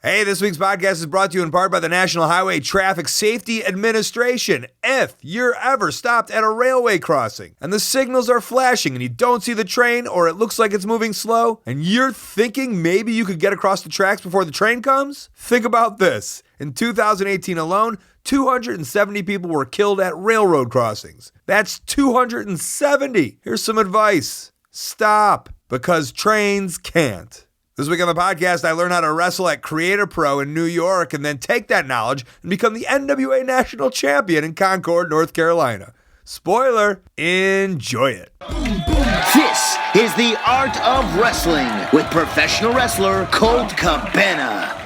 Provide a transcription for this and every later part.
Hey, this week's podcast is brought to you in part by the National Highway Traffic Safety Administration. If you're ever stopped at a railway crossing and the signals are flashing and you don't see the train or it looks like it's moving slow and you're thinking maybe you could get across the tracks before the train comes, think about this. In 2018 alone, 270 people were killed at railroad crossings. That's 270. Here's some advice. Stop, because trains can't. This week on the podcast, I learned how to wrestle at Creator Pro in New York and then take that knowledge and become the NWA National Champion in Concord, North Carolina. Spoiler, enjoy it. This is The Art of Wrestling with professional wrestler Colt Cabana.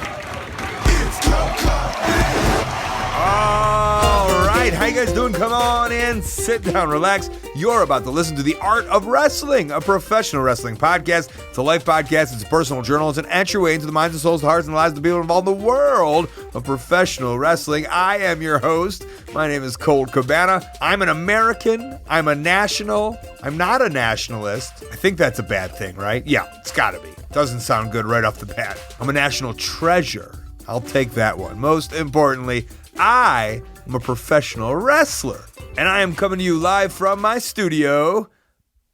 All right, how you guys doing? Come on in, sit down, relax. You're about to listen to The Art of Wrestling, a professional wrestling podcast. It's a life podcast, it's a personal journal, it's an entryway into the minds and souls, the hearts, and the lives of the people involved in the world of professional wrestling. I am your host. My name is Colt Cabana. I'm an American. I'm a national. I'm not a nationalist. I think that's a bad thing, right? Yeah, it's gotta be. Doesn't sound good right off the bat. I'm a national treasure. I'll take that one. Most importantly, I am a professional wrestler, and I am coming to you live from my studio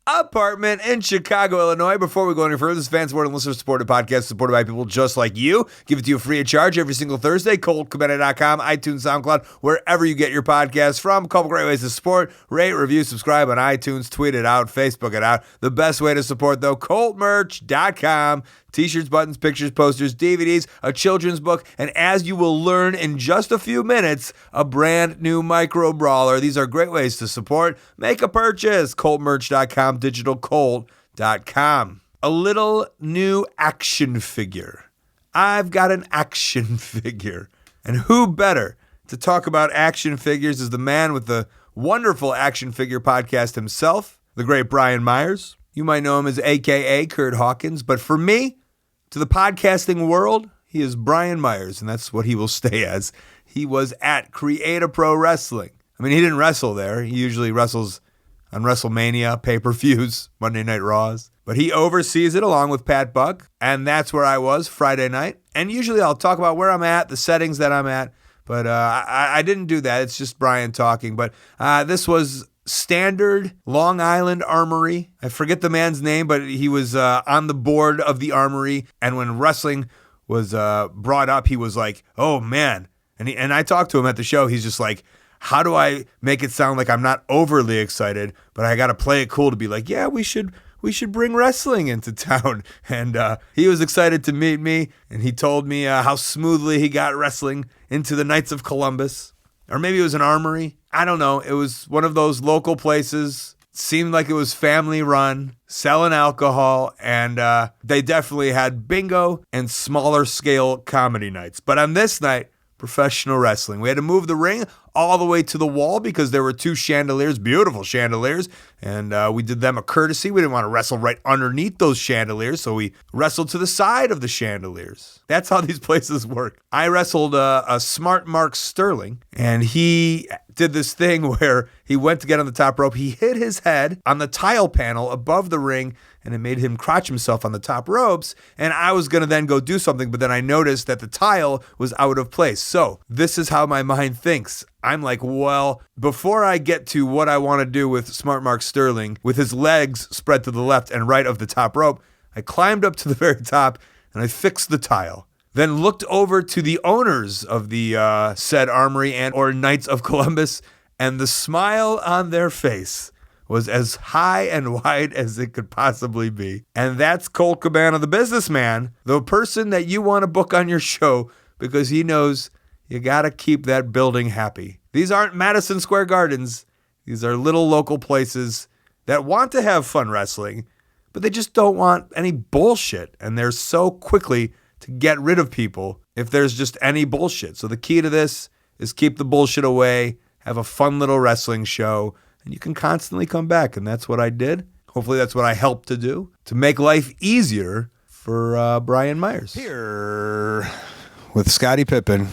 apartment in Chicago, Illinois. Before we go any further, this fan-supported and listener-supported podcast supported by people just like you. Give it to you free of charge every single Thursday. ColtCabana.com, iTunes, SoundCloud, wherever you get your podcasts from. A couple great ways to support. Rate, review, subscribe on iTunes, tweet it out, Facebook it out. The best way to support, though, ColtMerch.com. T-shirts, buttons, pictures, posters, DVDs, a children's book, and as you will learn in just a few minutes, a brand new micro brawler. These are great ways to support. Make a purchase. ColtMerch.com, digitalcolt.com. A little new action figure. I've got an action figure. And who better to talk about action figures is the man with the wonderful action figure podcast himself, the great Brian Myers. You might know him as AKA Kurt Hawkins, but for me, to the podcasting world, he is Brian Myers, and that's what he will stay as. He was at Creator Pro Wrestling. I mean, he didn't wrestle there. He usually wrestles on WrestleMania, pay-per-views, Monday Night Raws. But he oversees it along with Pat Buck, and that's where I was Friday night. And usually I'll talk about where I'm at, the settings that I'm at, but I didn't do that. It's just Brian talking. But this was Standard Long Island Armory. I forget the man's name, but he was on the board of the Armory. And when wrestling was brought up, he was like, "Oh man!" And I talked to him at the show. He's just like, "How do I make it sound like I'm not overly excited, but I got to play it cool to be like, yeah, we should bring wrestling into town." And he was excited to meet me, and he told me how smoothly he got wrestling into the Knights of Columbus. Or maybe it was an Armory. I don't know. It was one of those local places. Seemed like it was family run, selling alcohol, and they definitely had bingo and smaller scale comedy nights. But on this night, professional wrestling. We had to move the ring all the way to the wall because there were two chandeliers, beautiful chandeliers, and we did them a courtesy. We didn't want to wrestle right underneath those chandeliers, so we wrestled to the side of the chandeliers. That's how these places work. I wrestled a smart Mark Sterling, and he did this thing where he went to get on the top rope. He hit his head on the tile panel above the ring, and it made him crotch himself on the top ropes. And I was going to then go do something, but then I noticed that the tile was out of place. So this is how my mind thinks. I'm like, well, before I get to what I want to do with Smart Mark Sterling, with his legs spread to the left and right of the top rope, I climbed up to the very top and I fixed the tile. Then looked over to the owners of the said Armory and or Knights of Columbus, and the smile on their face was as high and wide as it could possibly be. And that's Colt Cabana, the businessman, the person that you want to book on your show because he knows you got to keep that building happy. These aren't Madison Square Gardens. These are little local places that want to have fun wrestling, but they just don't want any bullshit. And they're so quickly to get rid of people if there's just any bullshit. So the key to this is keep the bullshit away, have a fun little wrestling show, and you can constantly come back. And that's what I did. Hopefully that's what I helped to do to make life easier for Brian Myers. Here with Scottie Pippen.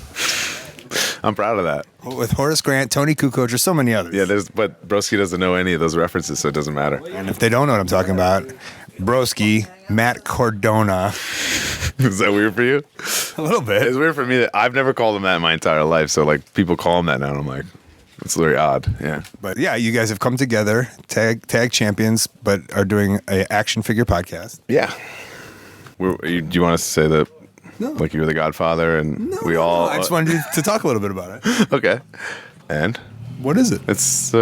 I'm proud of that. With Horace Grant, Tony Kukoc, or so many others. Yeah, but Broski doesn't know any of those references, so it doesn't matter. And if they don't know what I'm talking about, Broski, Matt Cardona. Is that weird for you? A little bit. It's weird for me that I've never called him that in my entire life. So like people call him that now, and I'm like, it's very odd. Yeah. But yeah, you guys have come together, tag champions, but are doing a action figure podcast. Yeah. Do you want us to say that? No. Like you were the Godfather, and we all. I just wanted you to talk a little bit about it. Okay. And What is it? it's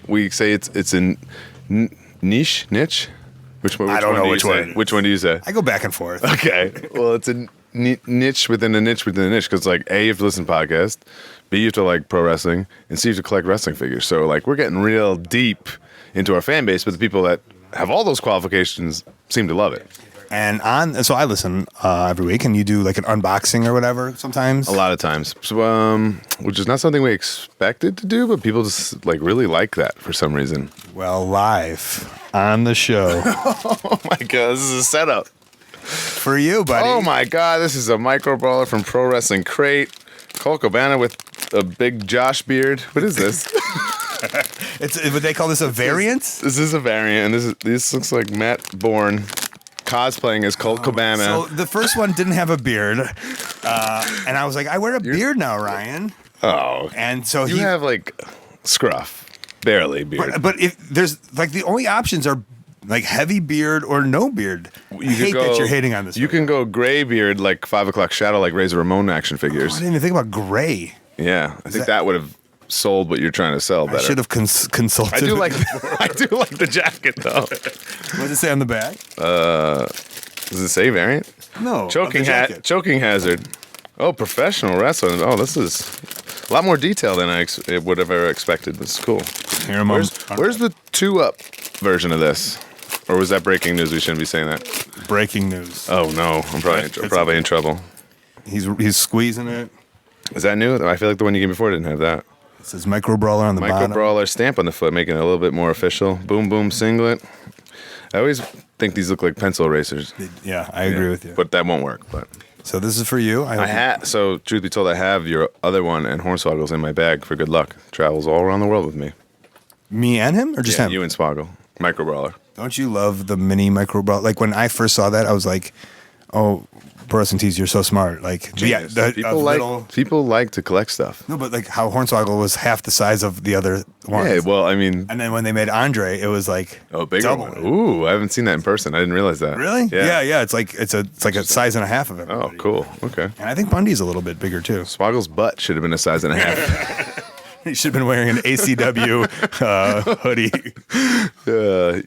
we say it's a niche. Which one? I don't know which do you one. say? Which one do you say? I go back and forth. Okay. Well, it's a niche within a niche within a niche, because like A, you have to listen to podcasts, B, you have to like pro wrestling, and C, you have to collect wrestling figures. So like we're getting real deep into our fan base, but the people that have all those qualifications seem to love it. And so I listen every week, and you do like an unboxing or whatever sometimes. A lot of times, so, which is not something we expected to do, but people just like really like that for some reason. Well, live on the show Oh my god, this is a setup. for you, buddy. Oh my god, this is a micro brawler from Pro Wrestling Crate. Colt Cabana with a big Josh beard. What is this? Would they call this a variant? This is a variant, and this looks like Matt Bourne cosplaying as Colt Cabana. So the first one didn't have a beard, and I was like, I wear a beard now, Ryan. Oh, And so you have like scruff, barely beard. But if there's like the only options are like heavy beard or no beard. I hate that you're hating on this. You can go gray beard, like 5 o'clock shadow, like Razor Ramon action I figures. didn't even think about gray. Yeah, I think that- that would have sold what you're trying to sell I better. should have consulted. I do like the jacket though. What does it say on the back? Does it say variant? No. Choking of the jacket. choking hazard. Oh, professional wrestling. Oh, this is a lot more detail than I would have ever expected. This is cool. Here, I'm Where's the 2-up version of this? Or was that breaking news? We shouldn't be saying that. breaking news? Oh no, I'm probably in trouble. He's squeezing it. Is that new? I feel like the one you gave before didn't have that. It says micro brawler on the Micro bottom. brawler stamp on the foot, making it a little bit more official. Boom boom singlet. I always think these look like pencil erasers. Yeah, I agree with you. But that won't work. But So this is for you. I had, so truth be told, I have your other one and Hornswoggle's in my bag for good luck. Travels all around the world with me. Me and him, or just Yeah, him? you and Swoggle. Micro brawler. Don't you love the mini micro brawler? Like when I first saw that, I was like, "Oh, Pro Wrestling Tees, you're so smart!" Like, yeah, People like to collect stuff. No, but like how Hornswoggle was half the size of the other ones. Yeah, well, I mean, And then when they made Andre, it was like bigger double one. it. Ooh, I haven't seen that in person. I didn't realize that. Really? Yeah. Yeah. It's like it's like a size and a half of it. Oh, cool. Okay. And I think Bundy's a little bit bigger too. Swoggle's butt should have been a size and a half. He should have been wearing an ACW hoodie.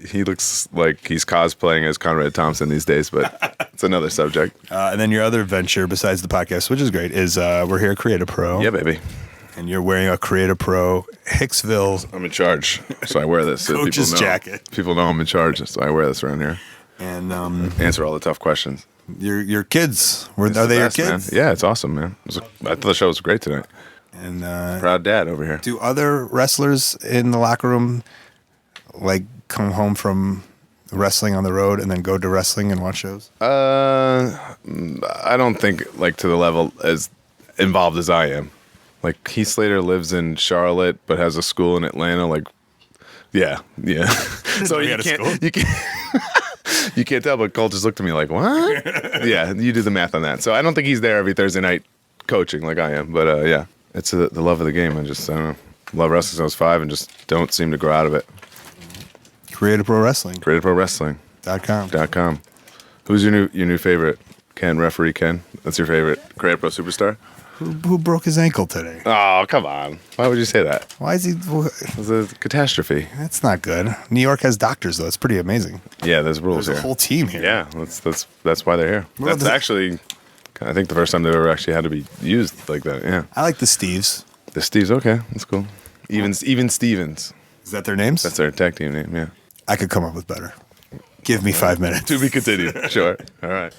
He looks like he's cosplaying as Conrad Thompson these days, but it's another subject. And then your other venture besides the podcast, which is great, is we're here at Create a Pro. Yeah, baby. And you're wearing a Create a Pro Hicksville. I'm in charge, so I wear this. So Coach's people know. jacket. People know I'm in charge, so I wear this around here. And Answer all the tough questions. your kids, It's are the they your best, man. kids? Yeah, it's awesome, man. I thought the show was great tonight. And Proud dad over here. do other wrestlers in the locker room like come home from wrestling on the road and then go to wrestling and watch shows? I don't think like to the level as involved as I am. Like Heath Slater lives in Charlotte but has a school in Atlanta. Like, yeah. So he had a school? you can't tell, but Colt just looked at me like, what? Yeah, you do the math on that. So I don't think he's there every Thursday night coaching like I am. But yeah, it's the love of the game. I don't know. Love wrestling since I was 5 and just don't seem to grow out of it. Create a Pro Wrestling. CreativeProWrestling.com. Who's your new favorite? Ken, referee Ken. That's your favorite Creative Pro superstar? Who broke his ankle today? Oh, come on. Why would you say that? Why is he? It was a catastrophe. That's not good. New York has doctors though. It's pretty amazing. Yeah, there's rules There's here. a whole team here. Yeah, that's why they're here. Well, That's actually, I think, the first time they've ever actually had to be used like that. Yeah. I like the Steves. The Steves, okay. That's cool. Even Stevens. Is that their names? That's their tag team name, yeah. I could come up with better. Give me 5 minutes. To be continued. Sure. All right.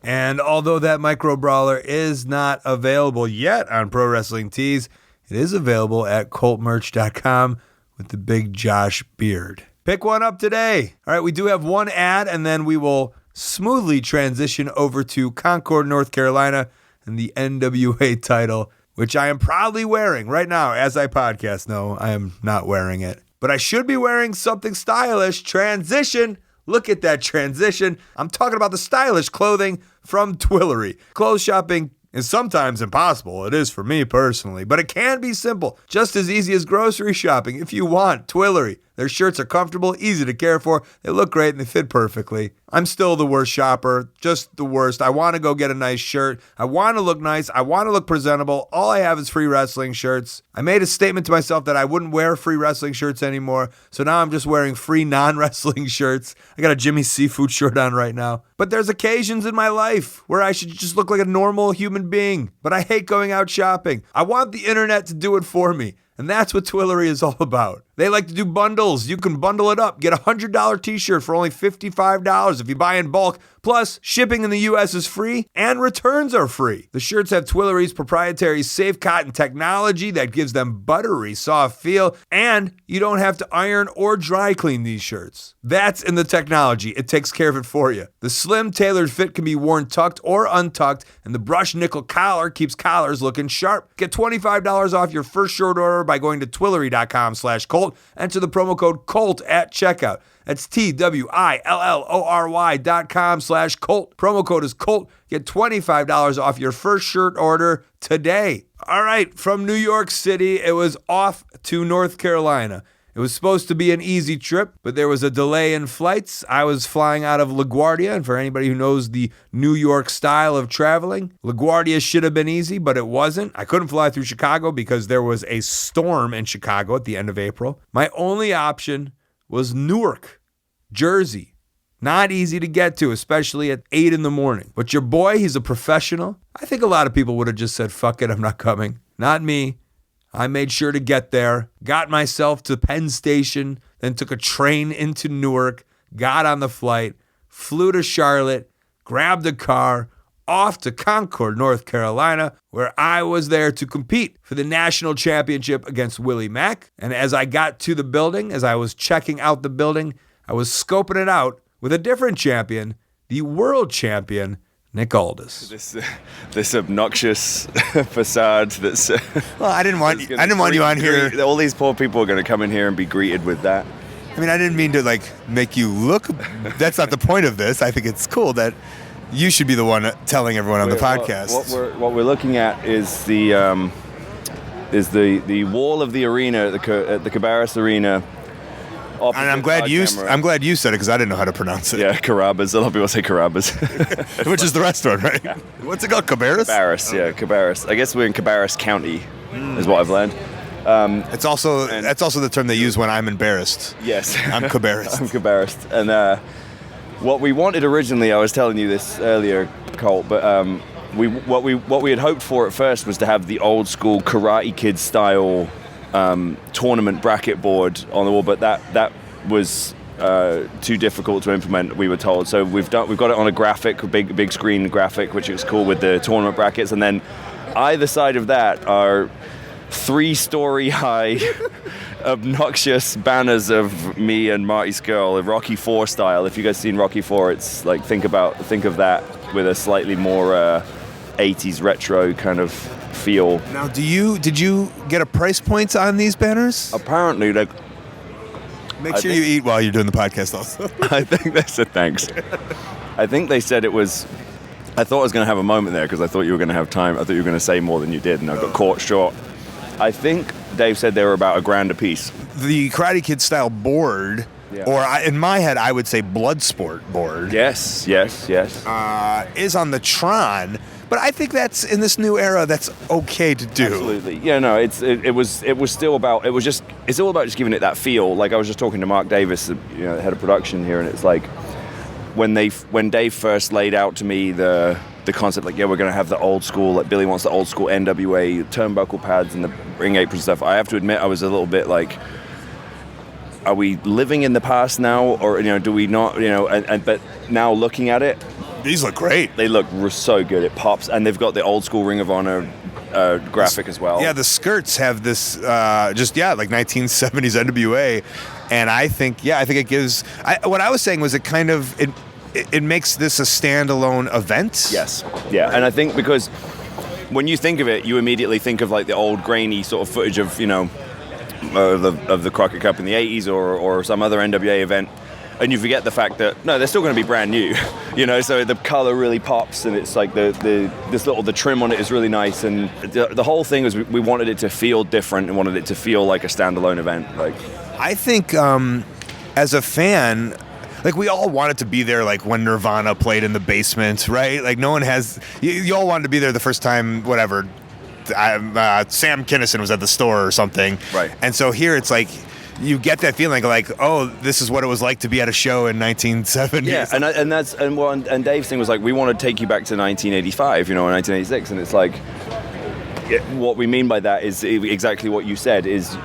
And although that micro brawler is not available yet on Pro Wrestling Tees, it is available at coltmerch.com with the big Josh beard. Pick one up today. All right, we do have one ad, and then we will smoothly transition over to Concord, North Carolina, and the NWA title, which I am proudly wearing right now as I podcast. No, I am not wearing it, but I should be wearing something stylish. Transition. Look at that transition. I'm talking about the stylish clothing from Twillory. Clothes shopping is sometimes impossible. It is for me personally, but it can be simple. Just as easy as grocery shopping if you want. Twillory. Their shirts are comfortable, easy to care for, they look great, and they fit perfectly. I'm still the worst shopper, just the worst. I want to go get a nice shirt. I want to look nice. I want to look presentable. All I have is free wrestling shirts. I made a statement to myself that I wouldn't wear free wrestling shirts anymore, so now I'm just wearing free non-wrestling shirts. I got a Jimmy Seafood shirt on right now. But there's occasions in my life where I should just look like a normal human being, but I hate going out shopping. I want the internet to do it for me. And that's what Twillory is all about. They like to do bundles. You can bundle it up. Get a $100 t-shirt for only $55 if you buy in bulk. Plus, shipping in the U.S. is free and returns are free. The shirts have Twillory's proprietary safe cotton technology that gives them buttery soft feel, and you don't have to iron or dry clean these shirts. That's in the technology. It takes care of it for you. The slim, tailored fit can be worn tucked or untucked, and the brushed nickel collar keeps collars looking sharp. Get $25 off your first shirt order by going to Twillory.com/Colt. Enter the promo code COLT at checkout. That's TWILLORY.com/Colt. Promo code is COLT. Get $25 off your first shirt order today. All right, from New York City, it was off to North Carolina. It was supposed to be an easy trip, but there was a delay in flights. I was flying out of LaGuardia, and for anybody who knows the New York style of traveling, LaGuardia should have been easy, but it wasn't. I couldn't fly through Chicago because there was a storm in Chicago at the end of April. My only option was Newark, Jersey. Not easy to get to, especially at 8 in the morning. But your boy, he's a professional. I think a lot of people would have just said, fuck it, I'm not coming. Not me. I made sure to get there, got myself to Penn Station, then took a train into Newark, got on the flight, flew to Charlotte, grabbed a car, off to Concord, North Carolina, where I was there to compete for the national championship against Willie Mack. And as I got to the building, as I was checking out the building, I was scoping it out with a different champion, the world champion, Nick Aldis. This obnoxious facade that's. Well, I didn't want you on here. All these poor people are going to come in here and be greeted with that. I mean, I didn't mean to make you look. That's not the point of this. I think it's cool that you should be the one telling everyone on the podcast. What we're looking at is the wall of the arena at the Cabarrus Arena. And I'm glad you said it because I didn't know how to pronounce it. Yeah, Carrabas. A lot of people say Carrabas. Which is the restaurant, right? Yeah. What's it called, Cabarrus? Cabarrus, yeah, Cabarrus. I guess we're in Cabarrus County, is what I've learned. That's also the term they use when I'm embarrassed. Yes. I'm Cabarrus. I'm Cabarrus. And what we wanted originally, I was telling you this earlier, Colt, but what we had hoped for at first was to have the old school Karate Kid style tournament bracket board on the wall, but that was too difficult to implement, we were told. So we've got it on a graphic, a big screen graphic, which is cool with the tournament brackets, and then either side of that are 3-story high obnoxious banners of me and Marty Scurll, Rocky IV style. If you guys seen Rocky IV, it's like think of that with a slightly more 80s retro kind of feel. Now, did you get a price point on these banners? Apparently, make sure you eat while you're doing the podcast also. I think they said thanks. I think they said it was. I thought I was going to have a moment there because I thought you were going to have time. I thought you were going to say more than you did, and I got caught short. I think Dave said they were about $1,000 a piece. The Karate Kid style board, or in my head, I would say Bloodsport board. Yes. Is on the Tron. But I think that's in this new era. That's okay to do. Absolutely. Yeah. No. It's all about just giving it that feel. Like I was just talking to Mark Davis, the head of production here, and it's like when Dave first laid out to me the concept, like we're going to have the old school, like Billy wants the old school NWA turnbuckle pads and the ring apron stuff. I have to admit, I was a little bit like, are we living in the past now, or do we not? But now looking at it. These look great. They look so good. It pops, and they've got the old school Ring of Honor graphic as well. Yeah, the skirts have this like 1970s NWA, and I think it gives. What I was saying was it makes this a standalone event. Yes. Yeah, and I think because when you think of it, you immediately think of like the old grainy sort of footage of of the Crockett Cup in the 80s or some other NWA event. and you forget the fact that no, they're still going to be brand new, So the color really pops, and it's like the trim on it is really nice, and the whole thing was we wanted it to feel different and wanted it to feel like a standalone event. Like, I think as a fan, like we all wanted to be there, like when Nirvana played in the basement, right? Like no one has. You all wanted to be there the first time, whatever. Sam Kinison was at the store or something, right? And so here it's like. You get that feeling like, oh, this is what it was like to be at a show in 1970. Yeah, and Dave's thing was like, we want to take you back to 1985, or 1986, and it's like, what we mean by that is exactly what you said, is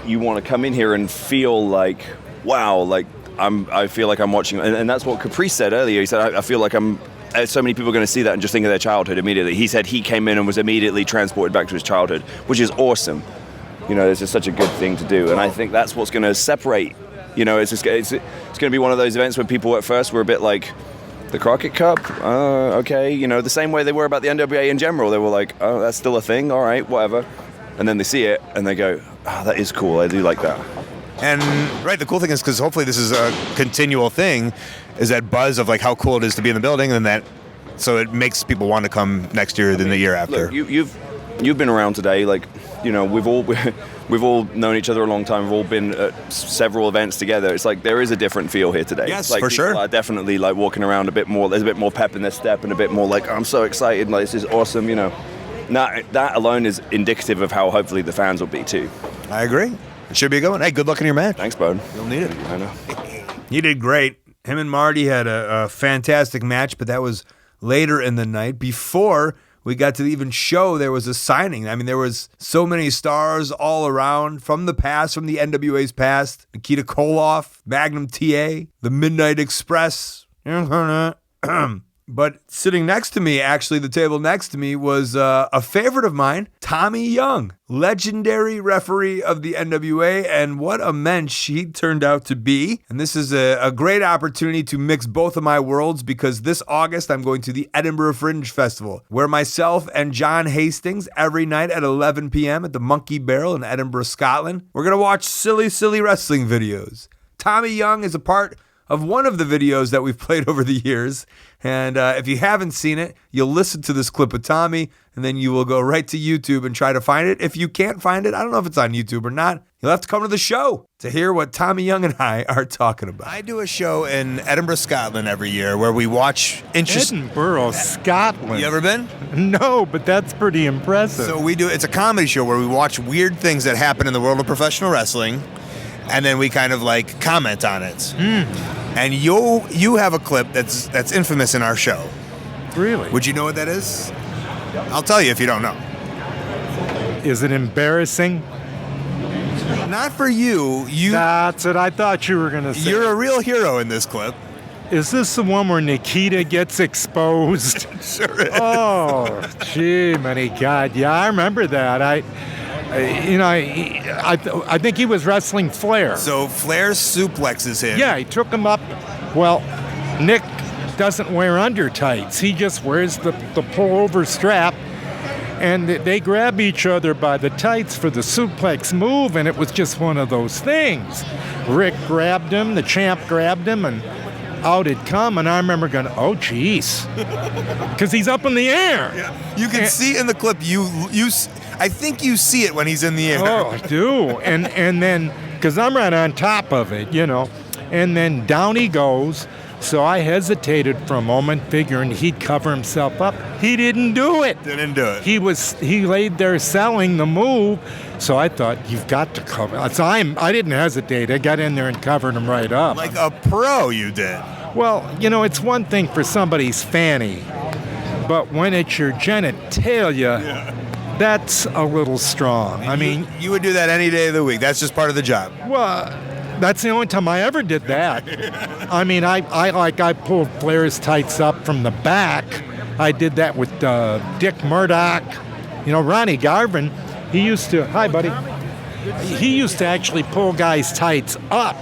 you want to come in here and feel like, wow, like I feel like I'm watching, and that's what Caprice said earlier. He said, I feel like so many people are going to see that and just think of their childhood immediately. He said he came in and was immediately transported back to his childhood, which is awesome. It's just such a good thing to do, and I think that's what's going to separate. It's going to be one of those events where people at first were a bit like, the Crockett Cup, okay, the same way they were about the NWA in general. They were like, oh, that's still a thing, all right, whatever. And then they see it and they go, oh, that is cool. I do like that. And right, the cool thing is because hopefully this is a continual thing, is that buzz of like how cool it is to be in the building, and that so it makes people want to come next year than the year after. Look, you've been around today, like. We've all known each other a long time. We've all been at several events together. It's like there is a different feel here today. Yes, like, for sure. People are definitely like walking around a bit more. There's a bit more pep in their step and a bit more like, I'm so excited. Like, this is awesome. That alone is indicative of how hopefully the fans will be too. I agree. It should be a good one. Hey, good luck in your match. Thanks, bud. You'll need it. I know. You did great. Him and Marty had a fantastic match, but that was later in the night. Before we got to even show there was a signing. I mean, there was so many stars all around from the past, from the NWA's past. Nikita Koloff, Magnum TA, the Midnight Express. But sitting next to me, actually the table next to me, was a favorite of mine, Tommy Young, legendary referee of the NWA, and what a mensch he turned out to be. And this is a great opportunity to mix both of my worlds, because this August I'm going to the Edinburgh Fringe Festival, where myself and John Hastings, every night at 11 p.m. at the Monkey Barrel in Edinburgh, Scotland, we're going to watch silly, silly wrestling videos. Tommy Young is a part of one of the videos that we've played over the years. And if you haven't seen it, you'll listen to this clip of Tommy, and then you will go right to YouTube and try to find it. If you can't find it, I don't know if it's on YouTube or not, you'll have to come to the show to hear what Tommy Young and I are talking about. I do a show in Edinburgh, Scotland every year where we watch Edinburgh, Scotland. You ever been? No, but that's pretty impressive. So it's a comedy show where we watch weird things that happen in the world of professional wrestling, and then we kind of like comment on it. And you have a clip that's infamous in our show. Really? Would you know what that is? I'll tell you if you don't know. Is it embarrassing? Not for you. That's what I thought you were going to say. You're a real hero in this clip. Is this the one where Nikita gets exposed? Sure is. Oh, gee, many God. Yeah, I remember that. I think he was wrestling Flair. So Flair suplexes him. Yeah, he took him up. Well, Nick doesn't wear under tights. He just wears the pullover strap. And they grab each other by the tights for the suplex move, and it was just one of those things. Rick grabbed him, the champ grabbed him, and out it'd come. And I remember going, oh, geez. Because he's up in the air. Yeah. You can see in the clip, I think you see it when he's in the air. Oh, I do. And then, because I'm right on top of it, and then down he goes. So I hesitated for a moment, figuring he'd cover himself up. He didn't do it. Didn't do it. He laid there selling the move. So I thought, you've got to cover. So I didn't hesitate. I got in there and covered him right up. Like a pro, you did. Well, it's one thing for somebody's fanny, but when it's your genitalia, that's a little strong. I mean, you would do that any day of the week. That's just part of the job. Well, that's the only time I ever did that. I mean, I pulled Flair's tights up from the back. I did that with Dick Murdoch. Ronnie Garvin, he used to, hi buddy, he used to actually pull guys' tights up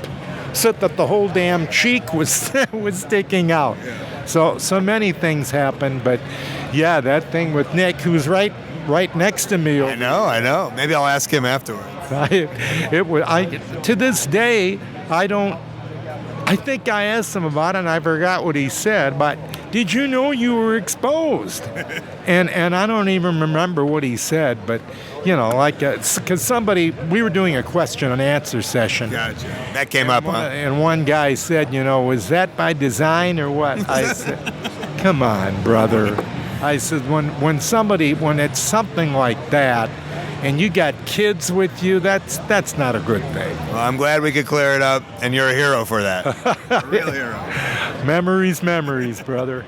so that the whole damn cheek was sticking out. So many things happened, but yeah, that thing with Nick, who's right next to me. I know. Maybe I'll ask him afterwards. To this day, I don't I think I asked him about it, and I forgot what he said, but did you know you were exposed? and I don't even remember what he said, but, like, because we were doing a question and answer session. Gotcha. That came up, huh? And one guy said, was that by design or what? I said, come on, brother. I said, when it's something like that, and you got kids with you, that's not a good thing. Well, I'm glad we could clear it up, and you're a hero for that. Real hero. Memories, brother.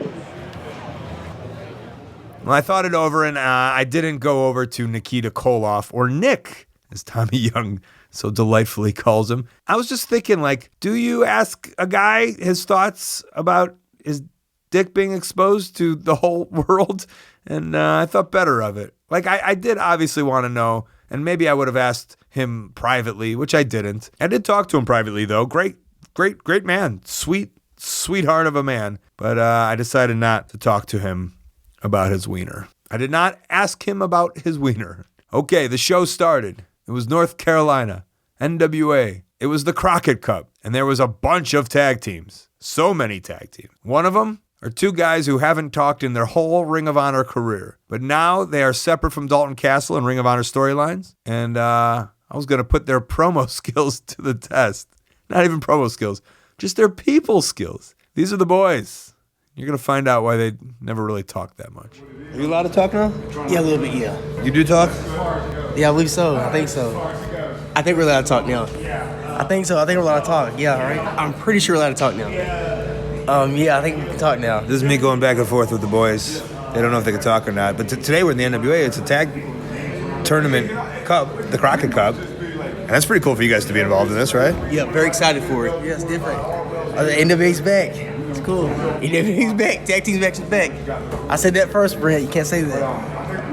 Well, I thought it over, and I didn't go over to Nikita Koloff, or Nick, as Tommy Young so delightfully calls him. I was just thinking, like, do you ask a guy his thoughts about his dick being exposed to the whole world? And I thought better of it. Like, I did obviously want to know, and maybe I would have asked him privately, which I didn't. I did talk to him privately, though. Great man. Sweetheart of a man. But I decided not to talk to him about his wiener. I did not ask him about his wiener. Okay, the show started. It was North Carolina, NWA. It was the Crockett Cup, and there was a bunch of tag teams. So many tag teams. One of them are two guys who haven't talked in their whole Ring of Honor career. But now they are separate from Dalton Castle and Ring of Honor storylines. And I was going to put their promo skills to the test. Not even promo skills, just their people skills. These are the boys. You're going to find out why they never really talked that much. Are you allowed to talk now? Yeah, a little bit, yeah. You do talk? Yeah, I believe so. I think so. I think we're allowed to talk now. I think so. I think we're allowed to talk. Yeah, right? I'm pretty sure we're allowed to talk now. Yeah, I think we can talk now. This is me going back and forth with the boys. They don't know if they can talk or not. But today we're in the NWA. It's a tag tournament cup, the Crockett Cup. And that's pretty cool for you guys to be involved in this, right? Yeah, very excited for it. Yeah, it's different. The NWA's back. It's cool. NWA's back. Tag team's back. I said that first, Brent. You can't say that.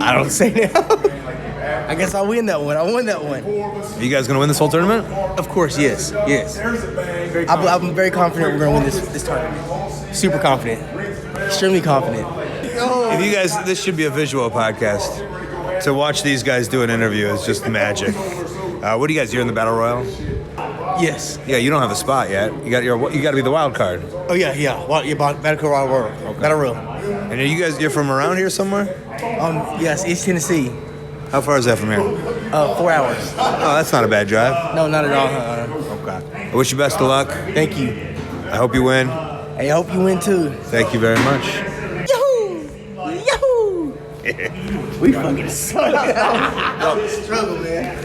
I don't say that. I guess I'll win that one. I won that one. Are you guys going to win this whole tournament? Of course, yes. I'm very confident we're going to win this tournament. Super confident. Extremely confident. If you guys, this should be a visual podcast. To watch these guys do an interview is just magic. What do you guys do in the Battle Royal? Yes. Yeah, you don't have a spot yet. You got to be the wild card. Oh yeah. Battle Royal. Okay. Battle Royal. And you're from around here somewhere? Yes, East Tennessee. How far is that from here? 4 hours. Oh, that's not a bad drive. No, not at all. Okay. I wish you best of luck. Thank you. I hope you win. Hey, I hope you win too. Thank you very much. Yahoo! We fucking suck. Struggle, man.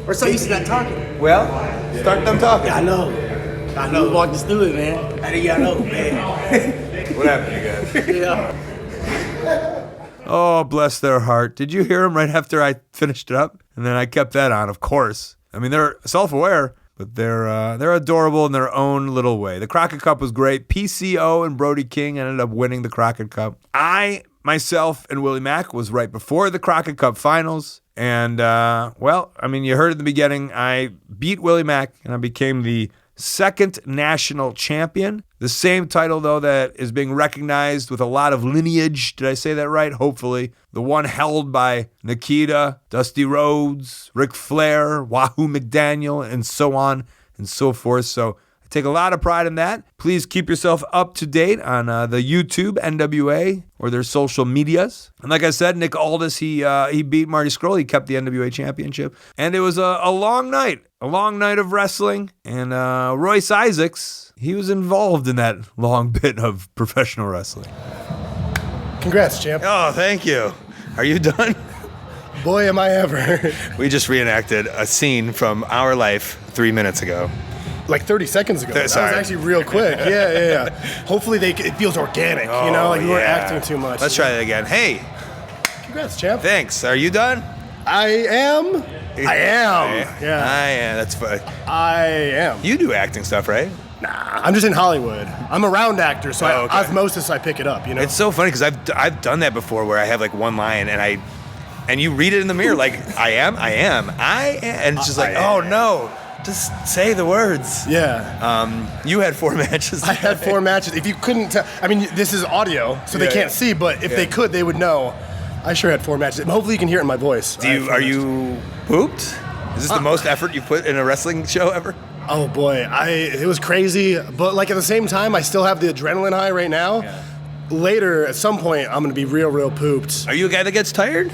We're so used to not talking. Well, start them talking. I know. You walked us through it, man. How do y'all know, man? What happened, you guys? Yeah. Oh, bless their heart. Did you hear them right after I finished it up? And then I kept that on, of course. I mean, they're self-aware, but they're adorable in their own little way. The Crockett Cup was great. PCO and Brody King ended up winning the Crockett Cup. Myself, and Willie Mack was right before the Crockett Cup finals. And, you heard in the beginning, I beat Willie Mack, and I became the second national champion. The same title, though, that is being recognized with a lot of lineage. Did I say that right? Hopefully. The one held by Nikita, Dusty Rhodes, Ric Flair, Wahoo McDaniel, and so on and so forth. So I take a lot of pride in that. Please keep yourself up to date on the YouTube NWA or their social medias. And like I said, Nick Aldis, he beat Marty Scurll. He kept the NWA championship. And it was a long night of wrestling. And Royce Isaacs, he was involved in that long bit of professional wrestling. Congrats, champ. Oh, thank you. Are you done? Boy, am I ever. We just reenacted a scene from our life 3 minutes ago. Like 30 seconds ago. That Sorry. was actually real quick. Yeah. Hopefully it feels organic, like we weren't acting too much. Let's try that again. Hey, Congrats, champ. thanks. Are you done? I am. Yeah. I am. That's funny. I am. You do acting stuff, right? Nah, I'm just in Hollywood. I'm a round actor, so Oh, okay. osmosis, I pick it up, It's so funny because I've done that before where I have like one line and you read it in the mirror like, I am. And it's just like, oh no, just say the words. Yeah. You had 4 matches. I had 4 matches. If you couldn't tell, this is audio, so they can't see, but if they could, they would know. I sure had 4 matches. Hopefully you can hear it in my voice. Are you pooped? Is this the most effort you put in a wrestling show ever? Oh boy, it was crazy, but like at the same time, I still have the adrenaline high right now. Yeah. Later, at some point, I'm gonna be real pooped. Are you a guy that gets tired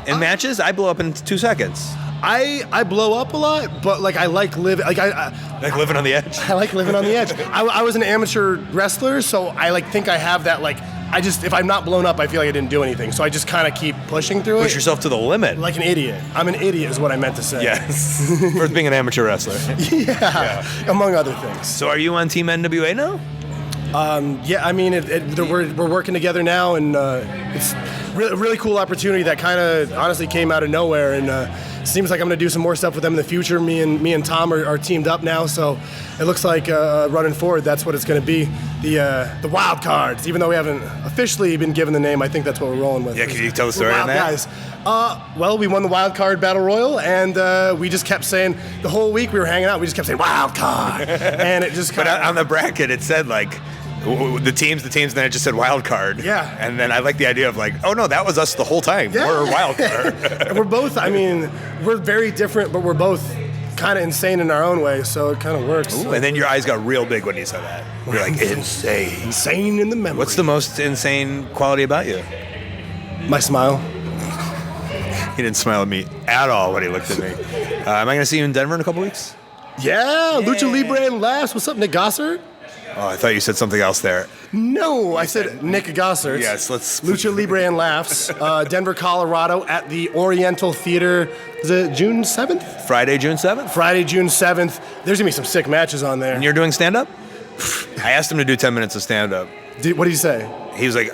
in matches? I blow up in 2 seconds. I blow up a lot, but like I like living like I Like living on the edge. I like living on the edge. I was an amateur wrestler, so I like think I have that like I just if I'm not blown up, I feel like I didn't do anything. So I just kind of keep pushing through Push it. yourself to the limit. Like an idiot. I'm an idiot, is what I meant to say. Yes. For being an amateur wrestler. Yeah. Among other things. So are you on Team NWA now? Yeah, I mean, we're working together now, and it's a really cool opportunity that kind of honestly came out of nowhere, and it seems like I'm going to do some more stuff with them in the future. Me and Tom are teamed up now, so it looks like running forward, that's what it's going to be. The wild cards, even though we haven't officially been given the name, I think that's what we're rolling with. Yeah, can you tell the story We're on wild that? guys. Well, we won the wild card battle royal, and we just kept saying the whole week we were hanging out. We just kept saying wild card, and it just But kind of. on the bracket, it said like the teams, and then it just said wild card. Yeah. And then I like the idea of like, oh no, that was us the whole time. Yeah. We're a wild card. We're both, I mean, we're very different, but we're both kind of insane in our own way, so it kind of works. Ooh, and then your eyes got real big when you said that. You're like, insane. Insane in the memory. What's the most insane quality about you? My smile. He didn't smile at me at all when he looked at me. Am I going to see you in Denver in a couple weeks? Yeah, Lucha Libre and laughs. What's up, Nick Gossard? Oh, I thought you said something else there. No, I said Nick Gossard. Yes, let's. Lucha Libre and laughs. Denver, Colorado, at the Oriental Theater. Is it June 7th? Friday, June 7th? Friday, June 7th. There's gonna be some sick matches on there. And you're doing stand-up? I asked him to do 10 minutes of stand-up. What did you say? He was like,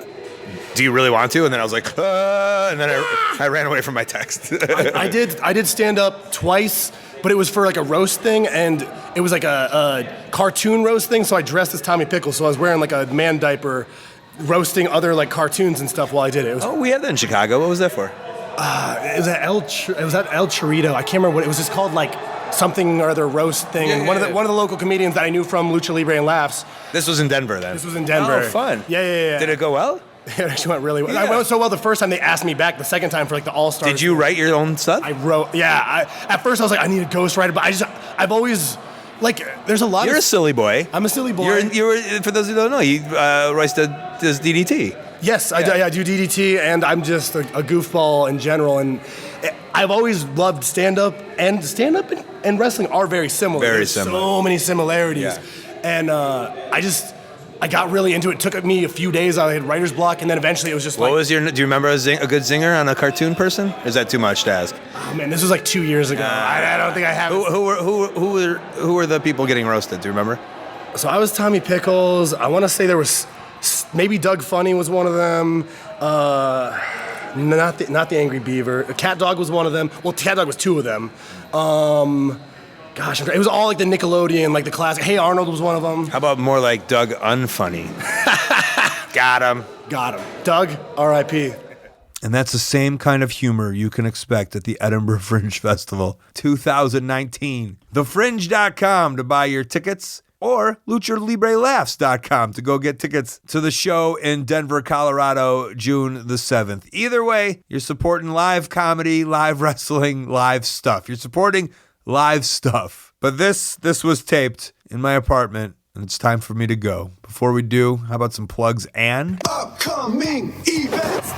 do you really want to? And then I was like, and then I ran away from my text. I did stand up twice, but it was for like a roast thing, and it was like a cartoon roast thing. So I dressed as Tommy Pickles, so I was wearing like a man diaper, roasting other like cartoons and stuff while I did it. It was, Oh, we had that in Chicago. What was that for? it was at El Chorito. I can't remember what it was. Just called like something or other roast thing. Yeah, and yeah, one of the local comedians that I knew from Lucha Libre and Laughs. This was in Denver then. This was in Denver. Oh, fun. Yeah. Did it go well? It actually went really well. Yeah. I went so well the first time they asked me back. The second time for like the All Stars. Did you write your own stuff? I wrote. Yeah. At first I was like, I need a ghostwriter, but I've always like. There's a lot. You're of, a silly boy. I'm a silly boy. You were, for those who don't know, you writes does DDT. Yes, I do DDT, and I'm just a goofball in general. And I've always loved stand-up, and stand-up and wrestling are very similar. Very There's similar. So many similarities. Yeah. And I got really into it. It took me a few days. I had writer's block, and then eventually it was just What like, was your? Do you remember a good zinger on a cartoon person? Or is that too much to ask? oh man, this was like 2 years ago. I don't think I have it. Who were the people getting roasted? Do you remember? So I was Tommy Pickles. I want to say there was maybe Doug Funny was one of them. Not the Angry Beaver. Cat Dog was one of them. Well, Cat Dog was two of them. Gosh, it was all like the Nickelodeon, like the classic. Hey Arnold was one of them. How about more like Doug Unfunny? Got him. Got him. Doug, R.I.P. And that's the same kind of humor you can expect at the Edinburgh Fringe Festival 2019. TheFringe.com to buy your tickets, or LuchaLibreLaughs.com to go get tickets to the show in Denver, Colorado, June the 7th. Either way, you're supporting live comedy, live wrestling, live stuff. You're supporting live stuff. But this was taped in my apartment, and it's time for me to go. Before we do, how about some plugs and Upcoming events.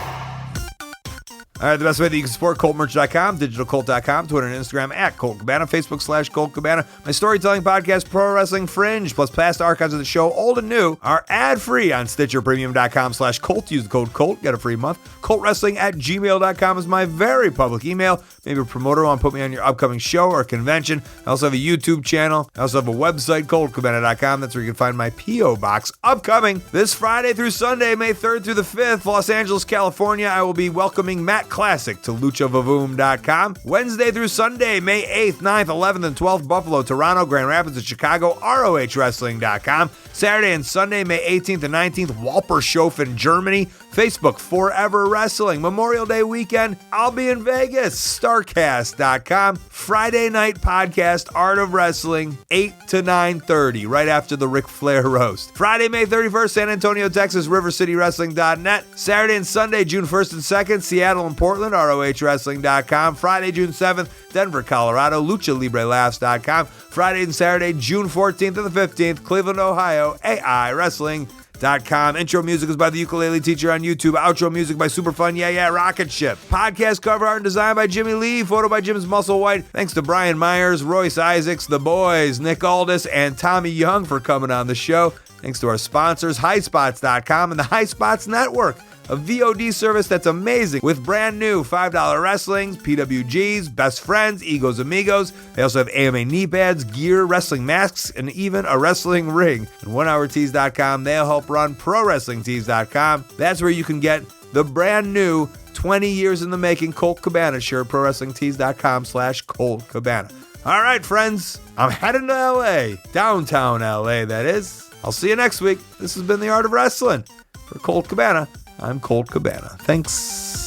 All right, the best way that you can support ColtMerch.com, DigitalColt.com, Twitter and Instagram at Colt Cabana, Facebook / Colt Cabana, my storytelling podcast, Pro Wrestling Fringe, plus past archives of the show, old and new, are ad-free on StitcherPremium.com / Colt. Use the code Colt, get a free month. ColtWrestling@gmail.com is my very public email. Maybe a promoter want to put me on your upcoming show or convention. I also have a YouTube channel. I also have a website, ColtCabana.com. That's where you can find my P.O. Box. Upcoming this Friday through Sunday, May 3rd through the 5th, Los Angeles, California, I will be welcoming Matt Classic to LuchaVavoom.com. Wednesday through Sunday, May 8th, 9th, 11th, and 12th, Buffalo, Toronto, Grand Rapids, and Chicago, ROHWrestling.com. Saturday and Sunday, May 18th and 19th, Walpershofen, Germany. Facebook, Forever Wrestling. Memorial Day weekend, I'll be in Vegas. Starcast.com. Friday night podcast, Art of Wrestling, 8 to 9:30, right after the Ric Flair roast. Friday, May 31st, San Antonio, Texas, RiverCityWrestling.net. Saturday and Sunday, June 1st and 2nd, Seattle and Portland, ROHWrestling.com. Friday, June 7th, Denver, Colorado, LuchaLibreLaughs.com. Friday and Saturday, June 14th and the 15th, Cleveland, Ohio, AIWrestling.com. Intro music is by the Ukulele Teacher on YouTube. Outro music by Superfun Yeah Yeah Rocket Ship. Podcast cover art and design by Jimmy Lee. Photo by Jim's Muscle White. Thanks to Brian Myers, Royce Isaacs, The Boys, Nick Aldis, and Tommy Young for coming on the show. Thanks to our sponsors, HighSpots.com and the High Spots Network, a VOD service that's amazing with brand new $5 wrestlings, PWGs, best friends, Egos Amigos. They also have AMA knee pads, gear, wrestling masks, and even a wrestling ring. And OneHourTees.com, they'll help run ProWrestlingTees.com. That's where you can get the brand new 20 years in the making Colt Cabana shirt, ProWrestlingTees.com/Colt Cabana. All right, friends, I'm heading to LA, downtown LA, that is. I'll see you next week. This has been The Art of Wrestling. For Colt Cabana, I'm Colt Cabana. Thanks.